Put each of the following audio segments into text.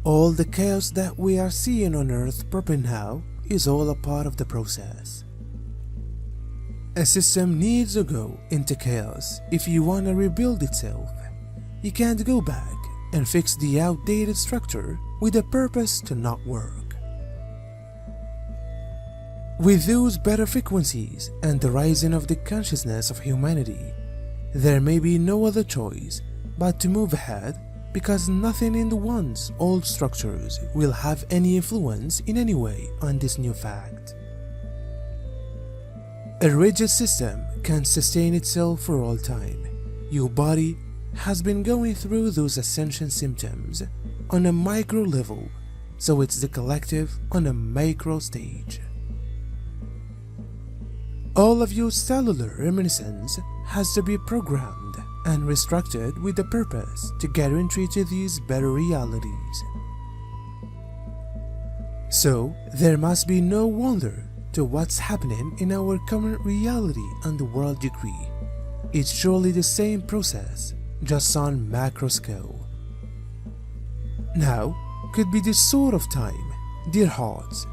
All the chaos that we are seeing on Earth proper now is all a part of the process. A system needs to go into chaos if you want to rebuild itself. You can't go back and fix the outdated structure with a purpose to not work. With those better frequencies and the rising of the consciousness of humanity, there may be no other choice but to move ahead, because nothing in the once old structures will have any influence in any way on this new fact. A rigid system can't sustain itself for all time. Your body has been going through those ascension symptoms on a micro level, so it's the collective on a macro stage. All of your cellular reminiscence has to be programmed and restructured with the purpose to get entry to these better realities. So there must be no wonder to what's happening in our current reality on the world degree. It's surely the same process, just on macro scale. Now could be the sort of time, dear hearts,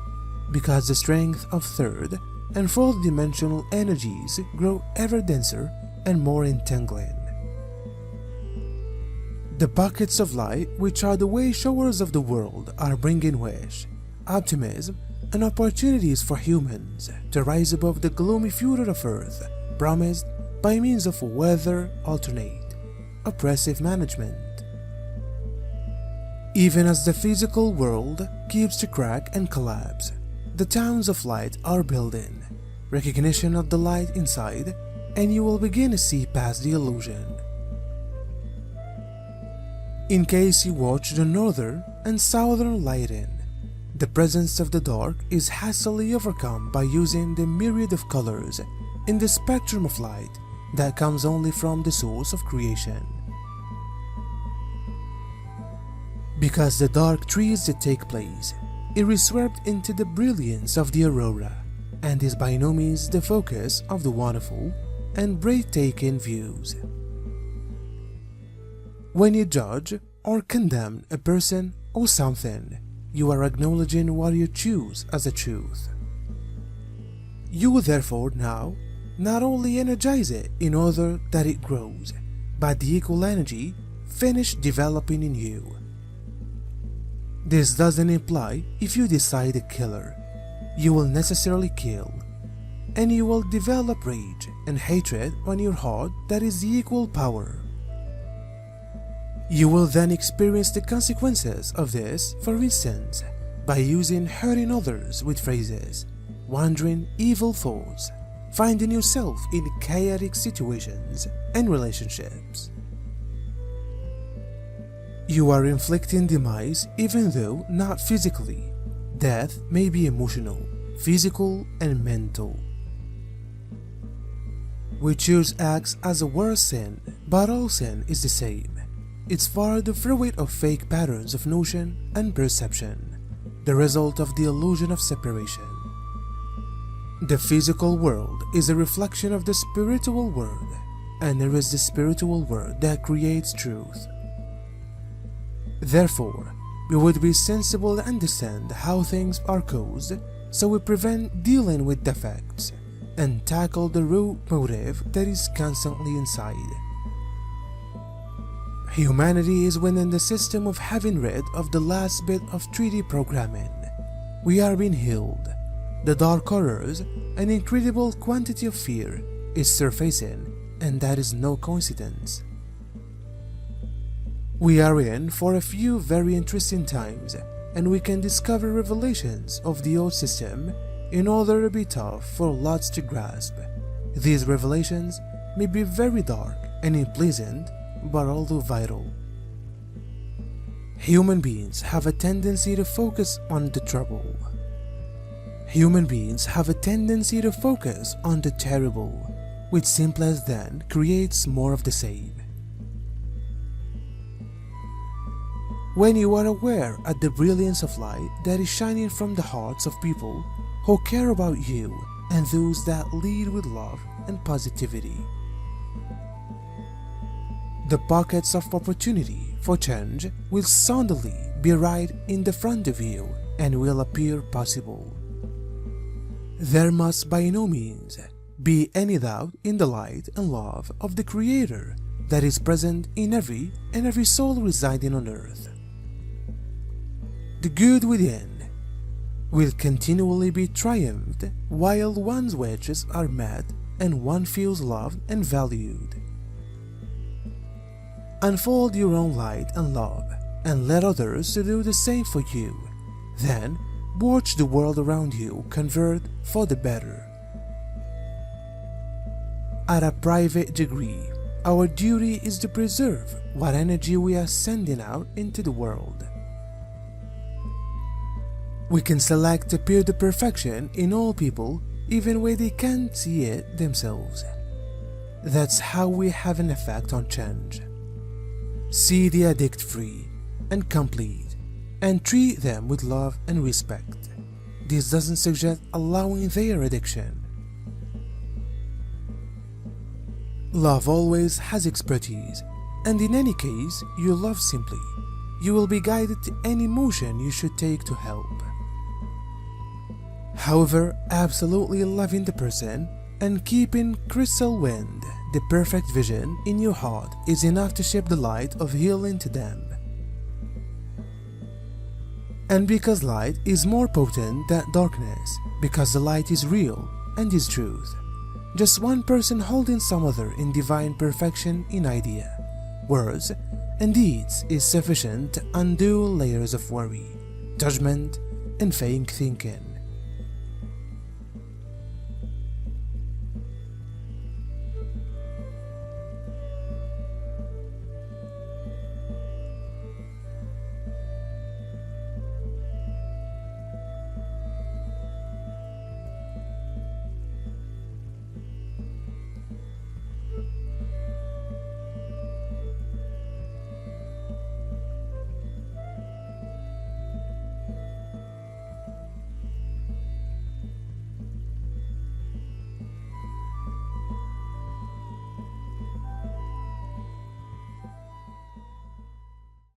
because the strength of third and fourth dimensional energies grow ever denser and more entangling. The buckets of light, which are the way showers of the world, are bringing wish, optimism, and opportunities for humans to rise above the gloomy future of Earth promised by means of weather alternate, oppressive management. Even as the physical world keeps to crack and collapse, the towns of light are building, recognition of the light inside, and you will begin to see past the illusion. In case you watch the northern and southern lighting, the presence of the dark is hastily overcome by using the myriad of colors in the spectrum of light that comes only from the source of creation. Because the dark trees that take place, it is swept into the brilliance of the aurora, and is by no means the focus of the wonderful and breathtaking views. When you judge or condemn a person or something, you are acknowledging what you choose as a truth. You therefore now not only energize it in order that it grows, but the equal energy finish developing in you. This doesn't imply if you decide a killer, you will necessarily kill, and you will develop rage and hatred on your heart that is the equal power. You will then experience the consequences of this, for instance, by using hurting others with phrases, wandering evil thoughts, finding yourself in chaotic situations and relationships. You are inflicting demise even though not physically. Death may be emotional, physical, and mental. We choose acts as a worse sin, but all sin is the same. It's far the fruit of fake patterns of notion and perception, the result of the illusion of separation. The physical world is a reflection of the spiritual world, and there is the spiritual world that creates truth. Therefore, we would be sensible to understand how things are caused, so we prevent dealing with defects and tackle the root motive that is constantly inside. Humanity is within the system of having rid of the last bit of 3D programming. We are being healed. The dark horrors, an incredible quantity of fear, is surfacing, and that is no coincidence. We are in for a few very interesting times, and we can discover revelations of the old system in order to be tough for lots to grasp. These revelations may be very dark and unpleasant, but although vital. Human beings have a tendency to focus on the trouble. Human beings have a tendency to focus on the terrible, which simply as then creates more of the same. When you are aware of the brilliance of light that is shining from the hearts of people who care about you and those that lead with love and positivity, the pockets of opportunity for change will suddenly be right in the front of you and will appear possible. There must by no means be any doubt in the light and love of the Creator that is present in every soul residing on earth. The good within will continually be triumphed while one's wishes are met and one feels loved and valued. Unfold your own light and love and let others do the same for you. Then watch the world around you convert for the better. At a private degree, our duty is to preserve what energy we are sending out into the world. We can select to appear the perfection in all people even when they can't see it themselves. That's how we have an effect on change. See the addict free and complete and treat them with love and respect. This doesn't suggest allowing their addiction. Love always has expertise, and in any case you love simply, you will be guided to any motion you should take to help. However, absolutely loving the person and keeping crystal wind, the perfect vision in your heart is enough to shape the light of healing to them. And because light is more potent than darkness, because the light is real and is truth, just one person holding some other in divine perfection in idea, words, and deeds is sufficient to undo layers of worry, judgment, and fake thinking.